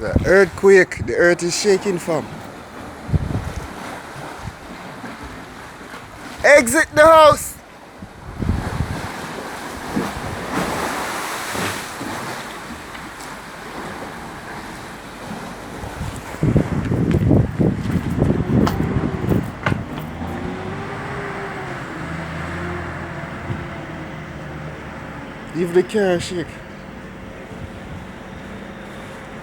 The earthquake. The earth is shaking, fam. Exit the house. Give the car a shake.